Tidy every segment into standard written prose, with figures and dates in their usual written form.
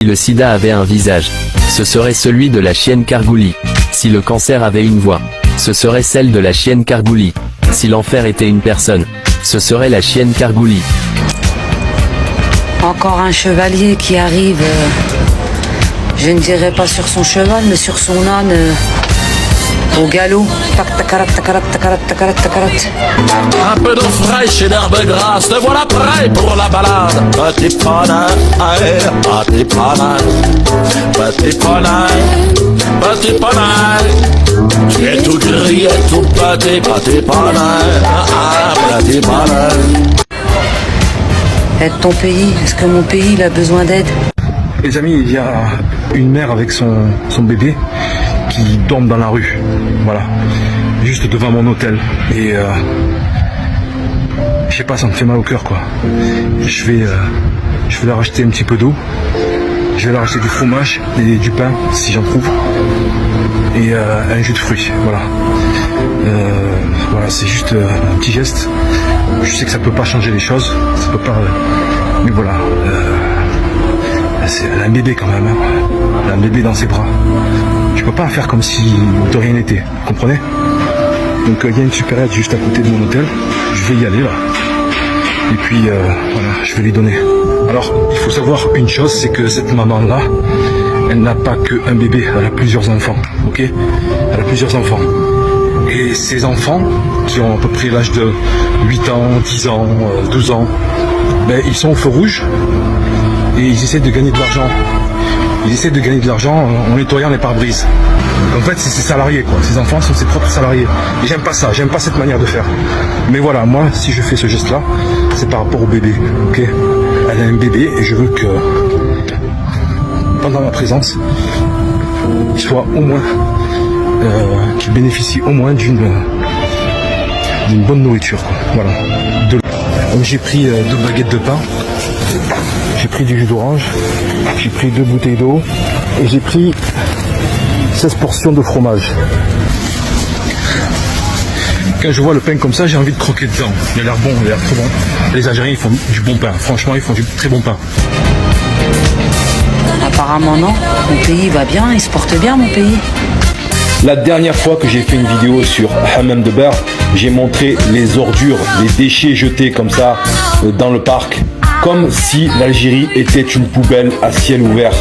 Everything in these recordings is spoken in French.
Si le sida avait un visage, ce serait celui de la chienne Kargouli. Si le cancer avait une voix, ce serait celle de la chienne Kargouli. Si l'enfer était une personne, ce serait la chienne Kargouli. Encore un chevalier qui arrive, je ne dirais pas sur son cheval, mais sur son âne, au galop. Tac, tacarat, tacarat, tacarat, tacarat, tacarat. Un peu d'eau fraîche et d'herbe grasse, te voilà prêt pour la balade. Petit poney, petit poney, petit poney, petit poney. Tu es tout gris et tout petit poney, petit poney. Aide ton pays, est-ce que mon pays il a besoin d'aide? Les amis, il y a une mère avec son bébé qui dorment dans la rue, voilà, juste devant mon hôtel. Et je sais pas, ça me fait mal au cœur quoi. Je vais leur acheter un petit peu d'eau, je vais leur acheter du fromage et du pain si j'en trouve, et un jus de fruits, voilà. Voilà, c'est juste un petit geste. Je sais que ça peut pas changer les choses, ça peut pas, mais voilà. Elle a un bébé quand même, hein. Elle a un bébé dans ses bras. Je peux pas faire comme si de rien n'était, vous comprenez? Donc il y a une supérette juste à côté de mon hôtel, je vais y aller là. Et puis voilà, je vais lui donner. Alors il faut savoir une chose, c'est que cette maman là, elle n'a pas qu'un bébé, elle a plusieurs enfants, ok? Elle a plusieurs enfants. Et ces enfants, qui ont à peu près l'âge de 8 ans, 10 ans, 12 ans, ben, ils sont au feu rouge et ils essaient de gagner de l'argent. Ils essaient de gagner de l'argent en nettoyant les pare-brises. En fait, c'est ses salariés, quoi. Ces enfants sont ses propres salariés. Et j'aime pas ça, j'aime pas cette manière de faire. Mais voilà, moi, si je fais ce geste-là, c'est par rapport au bébé, ok? Elle a un bébé et je veux que, pendant ma présence, il soit au moins, qu'il bénéficie au moins d'une bonne nourriture, quoi. Voilà. Donc j'ai pris 2 baguettes de pain, j'ai pris du jus d'orange, j'ai pris 2 bouteilles d'eau et j'ai pris 16 portions de fromage. Quand je vois le pain comme ça, j'ai envie de croquer dedans. Il a l'air bon, il a l'air trop bon. Les Algériens, ils font du bon pain. Franchement, ils font du très bon pain. Apparemment non, mon pays va bien, il se porte bien mon pays. La dernière fois que j'ai fait une vidéo sur Hammam de Ber, j'ai montré les ordures, les déchets jetés comme ça dans le parc, comme si l'Algérie était une poubelle à ciel ouvert.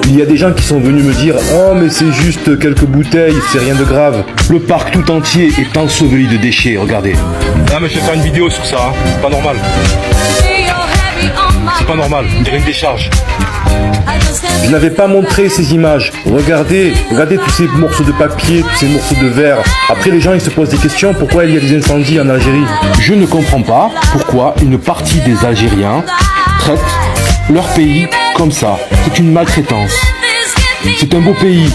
Il y a des gens qui sont venus me dire « Oh mais c'est juste quelques bouteilles, c'est rien de grave ». Le parc tout entier est enseveli de déchets, regardez. Ah mais je vais faire une vidéo sur ça, hein. C'est pas normal. C'est pas normal, on dirait une décharge. Je n'avais pas montré ces images. Regardez tous ces morceaux de papier, tous ces morceaux de verre. Après les gens ils se posent des questions, pourquoi il y a des incendies en Algérie? Je ne comprends pas pourquoi une partie des Algériens traitent leur pays comme ça. C'est une maltraitance. C'est un beau pays.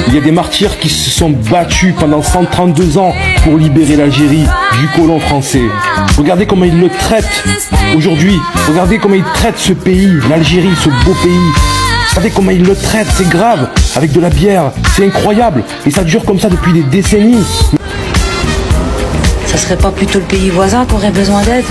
Il y a des martyrs qui se sont battus pendant 132 ans pour libérer l'Algérie du colon français. Regardez comment ils le traitent aujourd'hui. Regardez comment ils traitent ce pays, l'Algérie, ce beau pays. Regardez comment ils le traitent, c'est grave. Avec de la bière, c'est incroyable. Et ça dure comme ça depuis des décennies. Ça serait pas plutôt le pays voisin qui aurait besoin d'aide?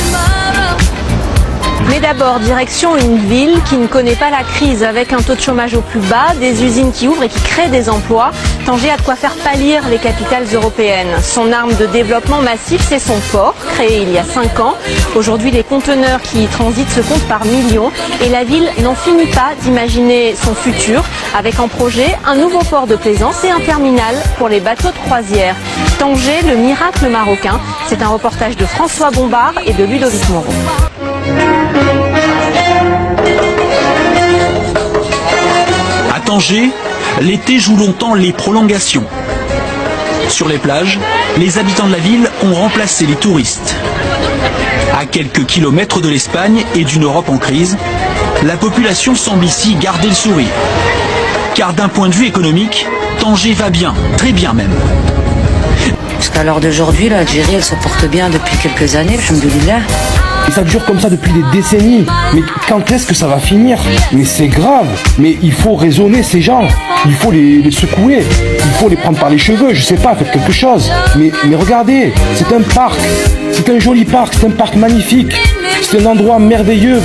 Mais d'abord, direction une ville qui ne connaît pas la crise, avec un taux de chômage au plus bas, des usines qui ouvrent et qui créent des emplois. Tanger a de quoi faire pâlir les capitales européennes. Son arme de développement massif, c'est son port, créé il y a 5 ans. Aujourd'hui, les conteneurs qui y transitent se comptent par millions et la ville n'en finit pas d'imaginer son futur, avec en projet un nouveau port de plaisance et un terminal pour les bateaux de croisière. Tanger, le miracle marocain, c'est un reportage de François Bombard et de Ludovic Moreau. À Tanger, l'été joue longtemps les prolongations. Sur les plages, les habitants de la ville ont remplacé les touristes. À quelques kilomètres de l'Espagne et d'une Europe en crise, la population semble ici garder le sourire. Car d'un point de vue économique, Tanger va bien, très bien même. Jusqu'à l'heure d'aujourd'hui, l'Algérie elle se porte bien depuis quelques années, alhamdoulilah. Et ça dure comme ça depuis des décennies. Mais quand est-ce que ça va finir? Mais c'est grave. Mais il faut raisonner ces gens. Il faut les secouer. Il faut les prendre par les cheveux. Je sais pas, faites quelque chose. Mais regardez, c'est un parc. C'est un joli parc. C'est un parc magnifique. C'est un endroit merveilleux,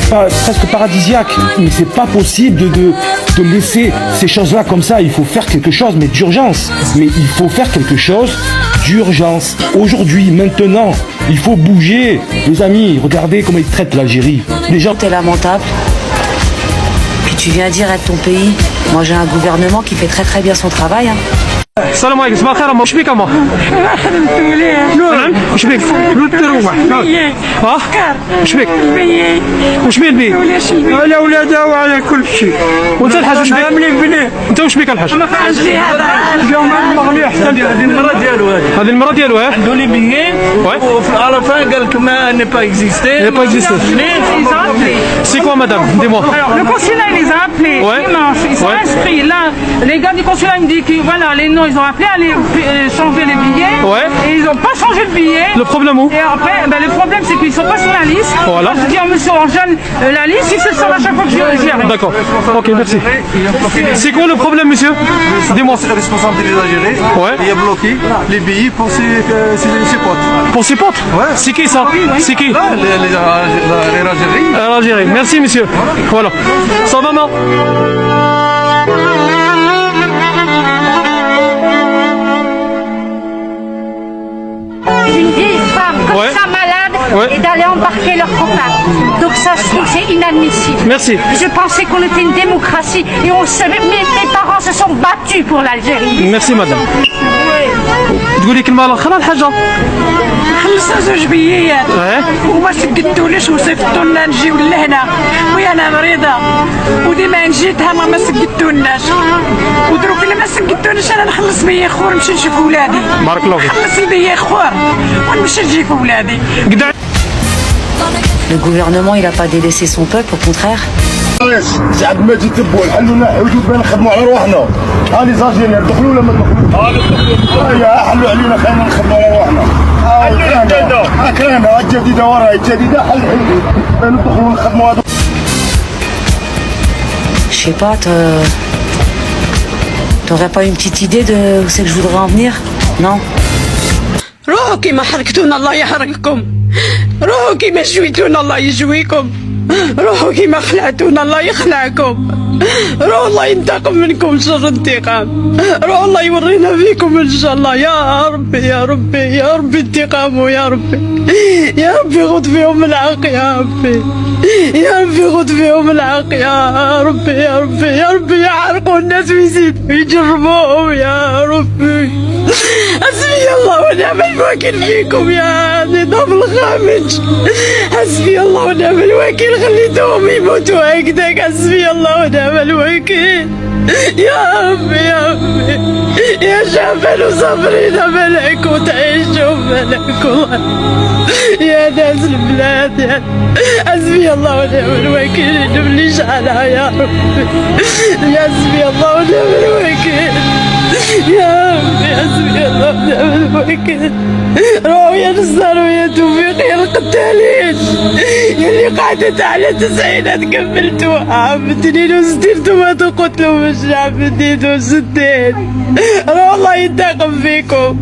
presque paradisiaque. Mais c'est pas possible de laisser ces choses-là comme ça. Il faut faire quelque chose, mais d'urgence. Mais il faut faire quelque chose d'urgence. Aujourd'hui, maintenant, il faut bouger. Les amis, regardez comment ils traitent l'Algérie. Les gens... T'es lamentable. Puis tu viens dire être ton pays. Moi j'ai un gouvernement qui fait très très bien son travail. Hein. السلام عليكم صباح الخير. وش بيك اما؟ نعم وش بيك؟ ها؟ وش بيك؟ وش بيه البي؟ على ولادها وعلى كل شيء. وانت الحاج وش بيك؟ انت وش بيك الحاج؟ اليوم المغني احسن. هذه المرة ديالو هذه المرة ديالو ها؟ عنده لي بيي وفي العرفان قال لك ما ني با اكزيستي. ني با اكزيستي. C'est quoi madame? Dis-moi. Le consulat il les a appelés dimanche, ils sont inscrits là. Les gars du consulat me disent que voilà les noms ils ont appelé à changer les billets et ils n'ont pas changé le billet. Le problème où? Et après le problème c'est qu'ils sont pas sur la liste. Voilà. Je dis à monsieur Angèle la liste il se le sort à chaque fois que j'y arrive. D'accord. Ok merci. C'est quoi le problème monsieur? Dis-moi. C'est le responsable des Algériens. Il a bloqué les billets pour ses potes. Pour ses potes? Ouais. C'est qui ça? C'est qui? Les Algériens. Algérie. Merci monsieur. Voilà. Ça va maman? Une vieille femme comme ça malade et d'aller embarquer leur copain. Donc ça je trouve c'est inadmissible. Merci. Je pensais qu'on était une démocratie et on savait, mes parents se sont battus pour l'Algérie. Merci madame. تقولي كلمة على الآخر الحاجة؟ خلصنا زوج بيات وما سكتوليش وصيفطوا لنا نجيو لهنا وانا مريضه وديما نجيتها ما سكتولناش ودروك الا ما سكتولناش انا نخلص بيا خور نمشي نشوف ولادي. بارك الله فيك. نخلص بيا خور ونمشي نجيب ولادي. Le gouvernement il a pas délaissé son peuple, au contraire. سعد ما جيت تبوا نحلوا لنا حدود بين نخدموا على رواحنا. ها لي زاجينير دخلوا ولا ما دخلوش؟ يا حلوا علينا خلينا نخدموا على رواحنا. كرهنا الجديده وراي الجديده حل ندخلوا نخدموا هذا. Je sais pas, t'aurais pas une petite idée de où c'est que je voudrais en venir? Non? روحوا كيما حركتونا الله يحرقكم. روحوا كيما شويتونا الله يجويكم. روحوا كيما خلعتونا الله يخلعكم. روحوا الله ينتقم منكم شر انتقام. روحوا الله يورينا فيكم ان شاء الله. يا ربي يا ربي يا ربي انتقامه يا ربي. يا ربي خذ فيهم الحق يا ربي. يا ربي خذ فيهم الحق يا ربي يا ربي يا ربي. يحرقوا الناس ويزيدوا يجربوهم يا ربي. حسبي الله ونعم الوكيل فيكم يا نظام الخامج. حسبي الله ونعم الوكيل خليتوهم يموتوا هكذاك. حسبي الله ونعم الوكيل. يا ربي يا ربي يا شعبان وصابرين ملك وتعيشوا ملك والله يا ناس البلاد يا حسبي الله ونعم الوكيل. نبليش عليها يا ربي. حسبي الله ونعم الوكيل يا ربي. حسبي الله ونعم الوكيل. روحوا يا نصار ويا توفيق يا القتالين يلي قعدت على 90 كملتوها ب 62 ثم تقتلوا بالشعب 62. روحوا الله ينتقم فيكم.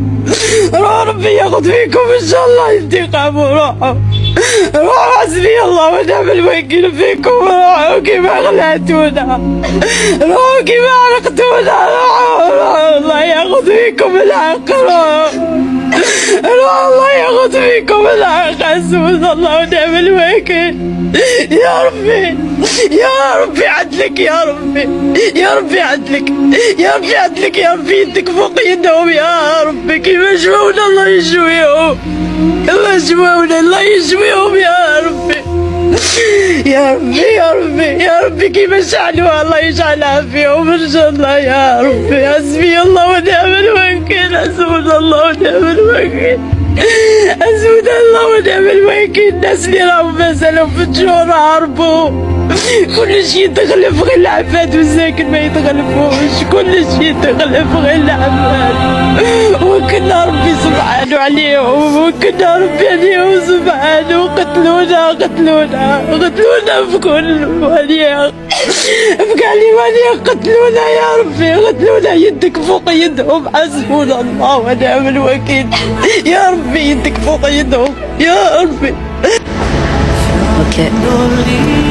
روحوا ربي ياخذ فيكم ان شاء الله انتقامه. روحوا روحوا حسبي الله ونعم الوكيل فيكم. روحوا كيما خلعتونا. روحوا كيما عرقتونا. روحوا الله ياخذ فيكم الحق. روحوا الله ياخذ فيكم الحق. حسبنا الله ونعم الوكيل. يا ربي يا ربي عدلك يا ربي يا ربي عدلك يا ربي عدلك يا ربي. يدك فوق يدهم يا ربي. كيما جواونا الله يجويهم. كيما جواونا الله يجويهم يا ربي. يا ربي يا ربي يا ربي كيما شعلوها الله يجعلها فيهم ان شاء الله يا ربي. حسبي الله ونعم الوكيل. حسبنا الله ونعم الوكيل. حسبنا الله ونعم الوكيل. الناس اللي راهم مثلا في الجور هربوا. كل شيء يتغلف غير العباد والساكن ما يتغلفوش. كل شيء يتغلف غير العباد. وكنا ربي سبحانه عليهم. وكنا ربي عليهم سبحانه. قتلونا قتلونا قتلونا في كل وليا. في كل وليا قتلونا يا ربي. قتلونا. يدك فوق يدهم. حسبنا الله ونعم الوكيل. يا ربي يدك فوق يدهم يا ربي. Ok.